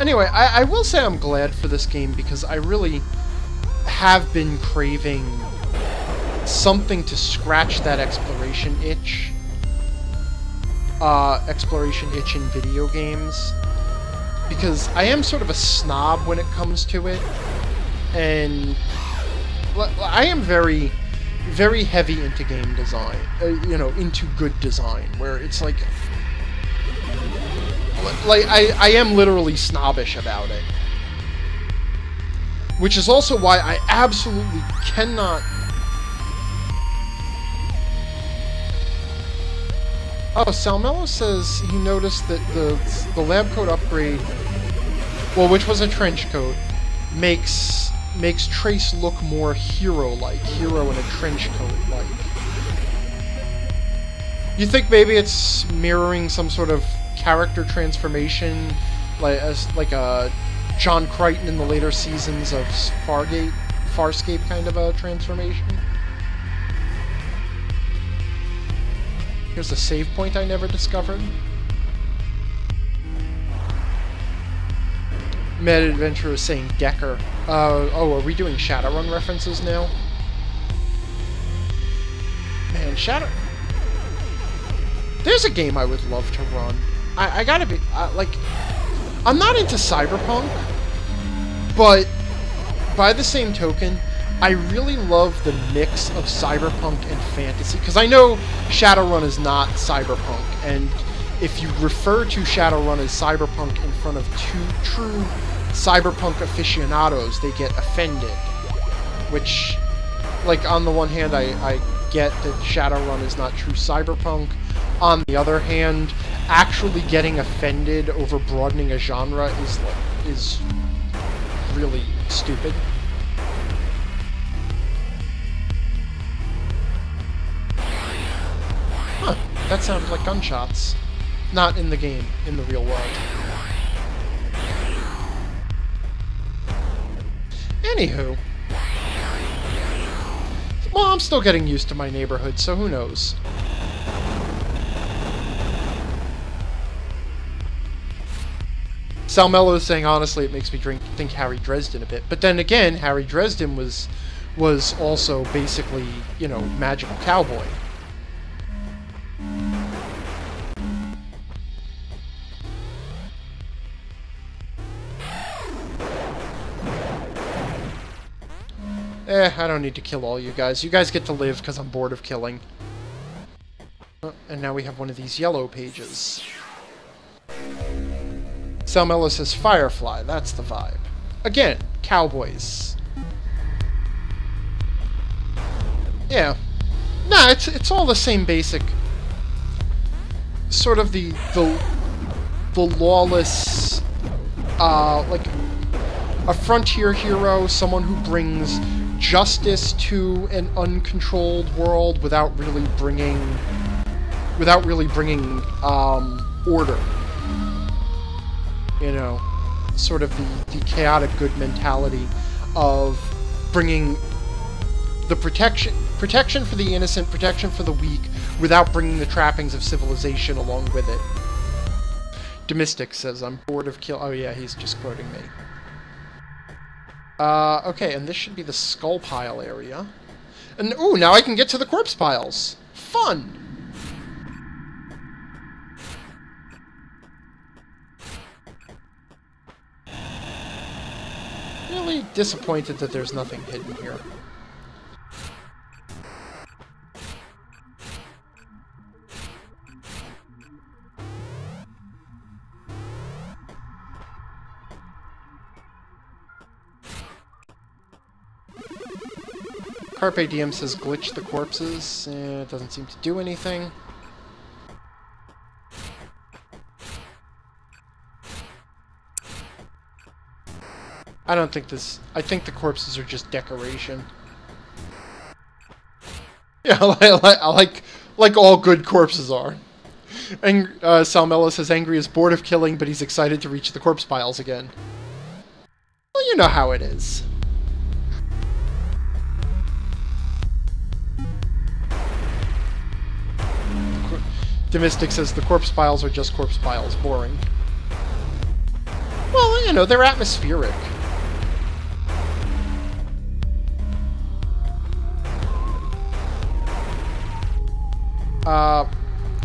Anyway, I will say I'm glad for this game because I really have been craving something to scratch that exploration itch. Exploration itch in video games. Because I am sort of a snob when it comes to it. And I am very, very heavy into game design. You know, into good design. Where it's like I am literally snobbish about it. Which is also why I absolutely cannot... Oh, Salmello says he noticed that the lab coat upgrade, well, which was a trench coat, makes Trace look more hero-like, hero in a trench coat-like. You think maybe it's mirroring some sort of character transformation, like a John Crichton in the later seasons of Farscape kind of a transformation? Here's a save point I never discovered. Mad Adventurer is saying Decker. Oh, are we doing Shadowrun references now? Man, There's a game I would love to run. I gotta be... like... I'm not into Cyberpunk, but by the same token, I really love the mix of cyberpunk and fantasy, because I know Shadowrun is not cyberpunk, and if you refer to Shadowrun as cyberpunk in front of two true cyberpunk aficionados, they get offended. Which, like, on the one hand, I get that Shadowrun is not true cyberpunk. On the other hand, actually getting offended over broadening a genre is really stupid. Huh, that sounded like gunshots. Not in the game, in the real world. Anywho. Well, I'm still getting used to my neighborhood, so who knows? Salmello is saying, honestly, it makes me think Harry Dresden a bit. But then again, Harry Dresden was also basically, you know, Magical Cowboy. I don't need to kill all you guys. You guys get to live because I'm bored of killing. And now we have one of these yellow pages. Salmello says Firefly, that's the vibe. Again, cowboys. Yeah. Nah, it's all the same basic... Sort of the lawless... like... A frontier hero, someone who brings justice to an uncontrolled world without really bringing... order. You know, sort of the chaotic good mentality of bringing the protection for the innocent, protection for the weak, without bringing the trappings of civilization along with it. Domestic says, I'm bored of kill... Oh yeah, he's just quoting me. Okay, and this should be the skull pile area. And, ooh, now I can get to the corpse piles! Fun! Really disappointed that there's nothing hidden here. Carpe Diem says glitch the corpses. It doesn't seem to do anything. I don't think this... I think the corpses are just decoration. Yeah, like all good corpses are. And Salmella says Angry is bored of killing, but he's excited to reach the corpse piles again. Well, you know how it is. Domestic says the corpse piles are just corpse piles. Boring. Well, you know, they're atmospheric.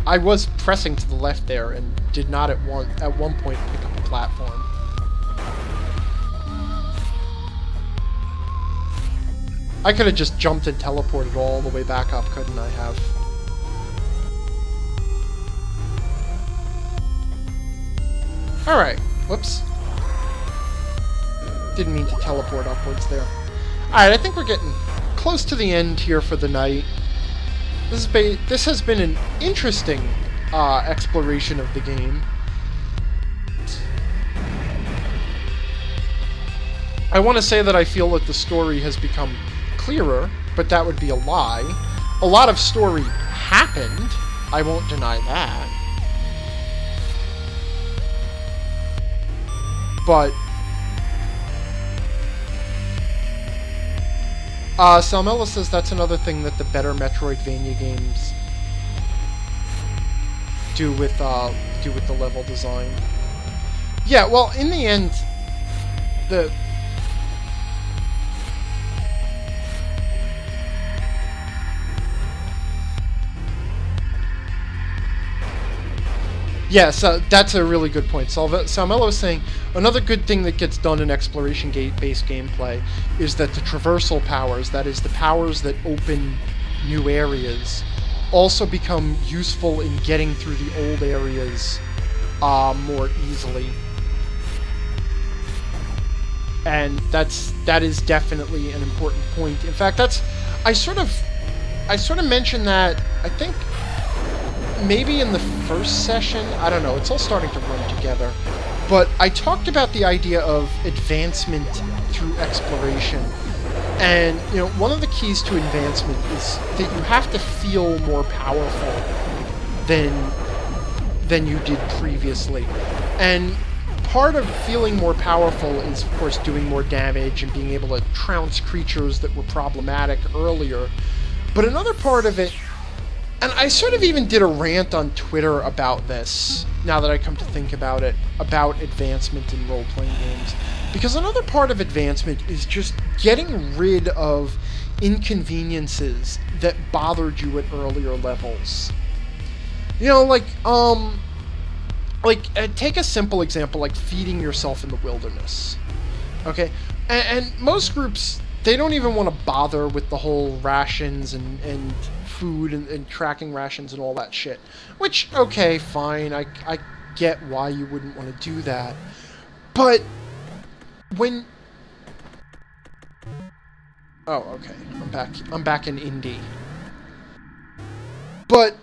I was pressing to the left there and did not at one point pick up a platform. I could have just jumped and teleported all the way back up, couldn't I have? Alright. Whoops. Didn't mean to teleport upwards there. Alright, I think we're getting close to the end here for the night. This has been an interesting exploration of the game. I want to say that I feel that the story has become clearer, but that would be a lie. A lot of story happened. I won't deny that. But Salmella says that's another thing that the better Metroidvania games do with the level design. Yeah, well, in the end, the yes, that's a really good point. Salmello is saying another good thing that gets done in exploration-based gameplay is that the traversal powers, that is, the powers that open new areas, also become useful in getting through the old areas more easily. And that is definitely an important point. In fact, I sort of mentioned that, I think, maybe in the first session. I don't know, it's all starting to run together. But I talked about the idea of advancement through exploration. And, you know, one of the keys to advancement is that you have to feel more powerful than you did previously. And part of feeling more powerful is, of course, doing more damage and being able to trounce creatures that were problematic earlier. But another part of it, and I sort of even did a rant on Twitter about this, now that I come to think about it, about advancement in role-playing games. Because another part of advancement is just getting rid of inconveniences that bothered you at earlier levels. You know, take a simple example, like feeding yourself in the wilderness. Okay? And most groups, they don't even want to bother with the whole rations and food and tracking rations and all that shit. Which, okay, fine, I get why you wouldn't want to do that. But when Oh, okay. I'm back in Indy. But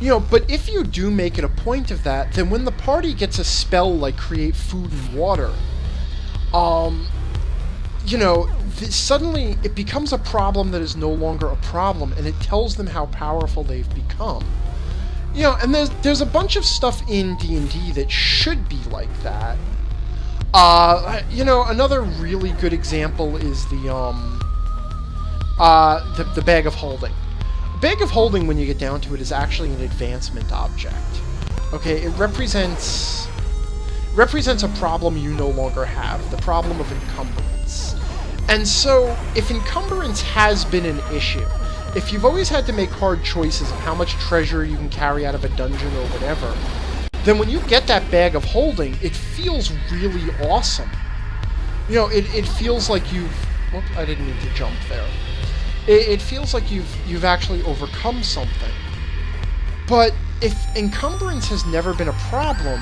you know, but if you do make it a point of that, then when the party gets a spell like create food and water, you know, suddenly it becomes a problem that is no longer a problem, and it tells them how powerful they've become. You know, and there's a bunch of stuff in D&D that should be like that. You know, another really good example is the bag of holding. A bag of holding, when you get down to it, is actually an advancement object. Okay, it represents a problem you no longer have, the problem of encumbrance. And so, if encumbrance has been an issue, if you've always had to make hard choices of how much treasure you can carry out of a dungeon or whatever, then when you get that bag of holding, it feels really awesome. You know, it feels like you've... Whoops, I didn't mean to jump there. It feels like you've actually overcome something. But if encumbrance has never been a problem,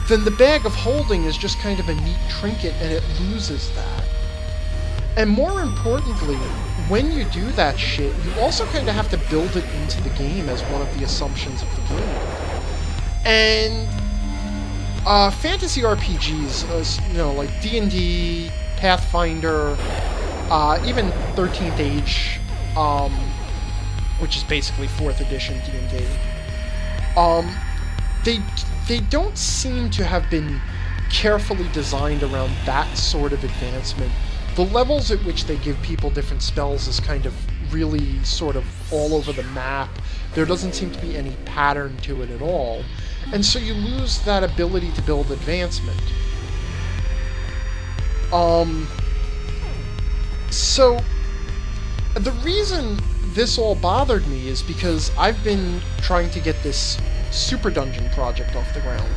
then the bag of holding is just kind of a neat trinket, and it loses that. And more importantly, when you do that shit, you also kind of have to build it into the game as one of the assumptions of the game. And fantasy RPGs, you know, like D&D, Pathfinder, even 13th Age, which is basically 4th edition D&D, they don't seem to have been carefully designed around that sort of advancement. The levels at which they give people different spells is kind of really sort of all over the map. There doesn't seem to be any pattern to it at all. And so you lose that ability to build advancement. So the reason this all bothered me is because I've been trying to get this Super Dungeon project off the ground,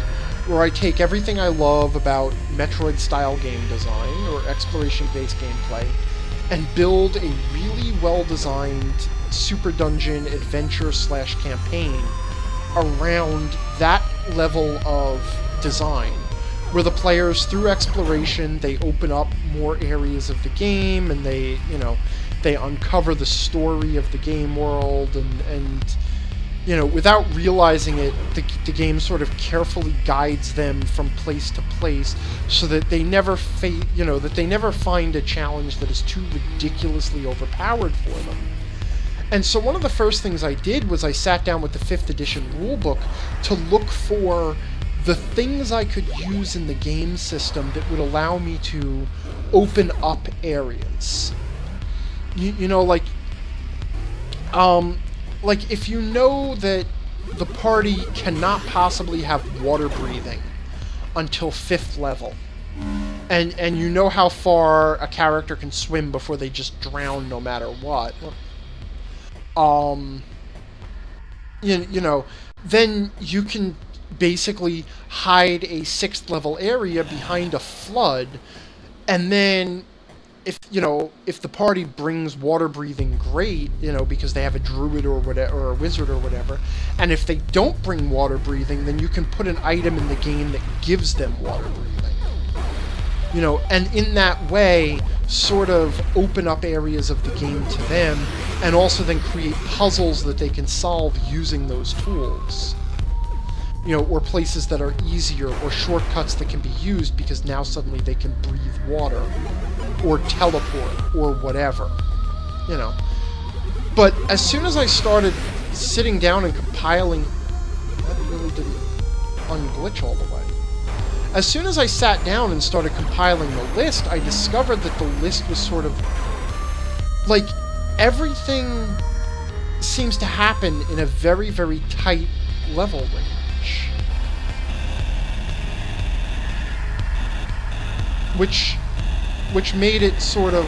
where I take everything I love about Metroid-style game design, or exploration-based gameplay, and build a really well-designed Super Dungeon adventure/campaign around that level of design, where the players, through exploration, they open up more areas of the game, and they, you know, they uncover the story of the game world, and you know, without realizing it, the game sort of carefully guides them from place to place, so that they never that they never find a challenge that is too ridiculously overpowered for them. And so one of the first things I did was I sat down with the 5th edition rulebook to look for the things I could use in the game system that would allow me to open up areas. You know, like if you know that the party cannot possibly have water breathing until 5th level, and you know how far a character can swim before they just drown no matter what, you know, then you can basically hide a 6th level area behind a flood, and then if the party brings water breathing, great, you know, because they have a druid or whatever, or a wizard or whatever. And if they don't bring water breathing, then you can put an item in the game that gives them water breathing. You know, and in that way, sort of open up areas of the game to them, and also then create puzzles that they can solve using those tools. You know, or places that are easier, or shortcuts that can be used because now suddenly they can breathe water, or teleport, or whatever, you know. But as soon as I started sitting down and compiling... That really didn't unglitch all the way. As soon as I sat down and started compiling the list, I discovered that the list was sort of... like, everything seems to happen in a very, very tight level range. Which made it sort of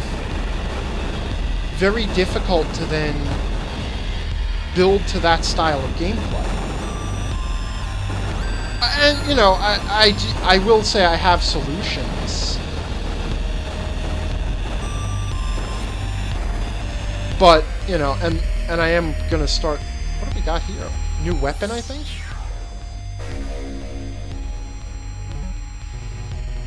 very difficult to then build to that style of gameplay. And, you know, I will say I have solutions. But, you know, and I am gonna start... What have we got here? New weapon, I think?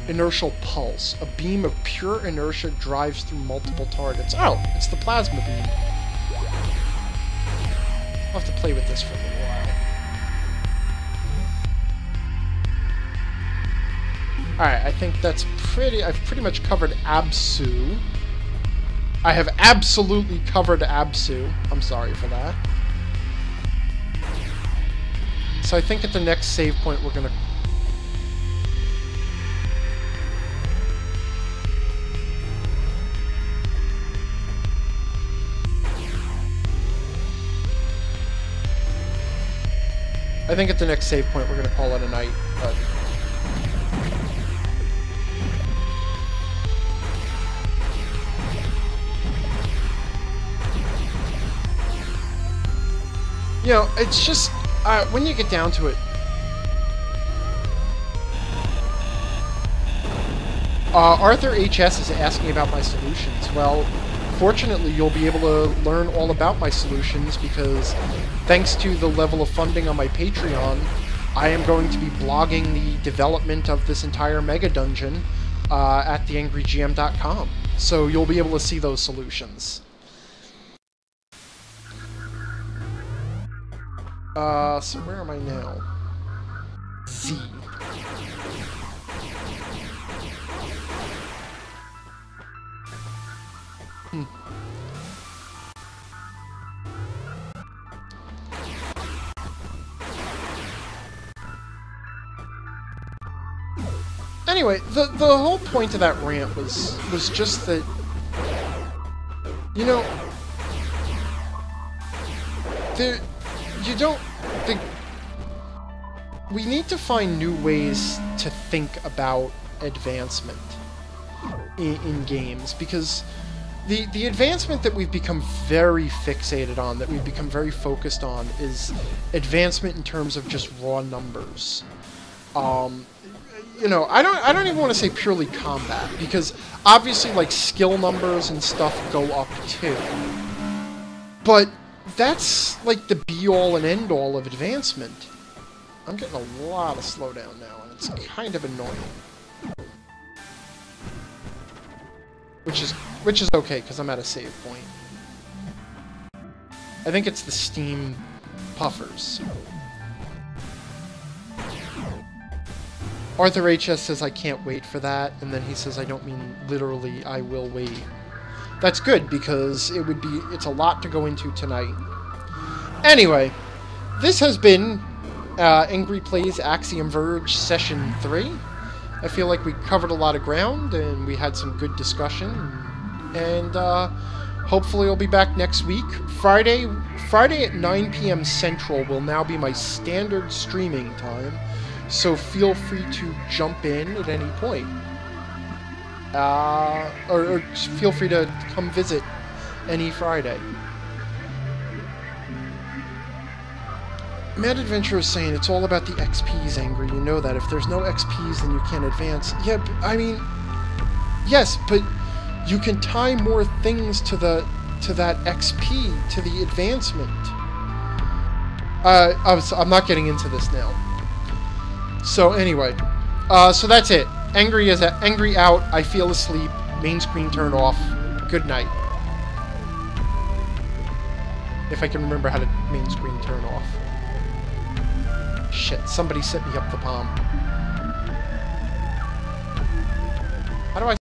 Inertial pulse. A beam of pure inertia drives through multiple targets. Oh, it's the plasma beam. I'll have to play with this for a little while. Alright, I think that's I've pretty much covered Absu. I have absolutely covered Absu. I'm sorry for that. So I think at the next save point we're gonna... I think at the next save point we're gonna call it a night, but... You know, it's just, when you get down to it, Arthur HS is asking about my solutions. Well, fortunately, you'll be able to learn all about my solutions because thanks to the level of funding on my Patreon, I am going to be blogging the development of this entire mega dungeon at theangrygm.com. So you'll be able to see those solutions. So where am I now? Z. Anyway, the whole point of that rant was just that, you know, we need to find new ways to think about advancement in games, because the advancement that we've become very fixated on, that we've become very focused on, is advancement in terms of just raw numbers. You know, I don't even want to say purely combat, because obviously, like, skill numbers and stuff go up too. But that's like the be-all and end-all of advancement. I'm getting a lot of slowdown now, and it's kind of annoying. Which is okay, because I'm at a save point. I think it's the Steam puffers. Arthur HS says, I can't wait for that, and then he says, I don't mean literally, I will wait. That's good, because it's a lot to go into tonight. Anyway, this has been Angry Plays Axiom Verge Session 3. I feel like we covered a lot of ground, and we had some good discussion, and hopefully I'll be back next week. Friday at 9 p.m. Central will now be my standard streaming time, so feel free to jump in at any point. Or feel free to come visit any Friday. Mad Adventure is saying it's all about the XPs, Angry. You know that. If there's no XPs, then you can't advance. Yeah, I mean, yes, but you can tie more things to that XP, to the advancement. I'm not getting into this now. So anyway, so that's it. Angry out. I feel asleep. Main screen turned off. Good night. If I can remember how to main screen turn off. Shit, somebody set me up the bomb. How do I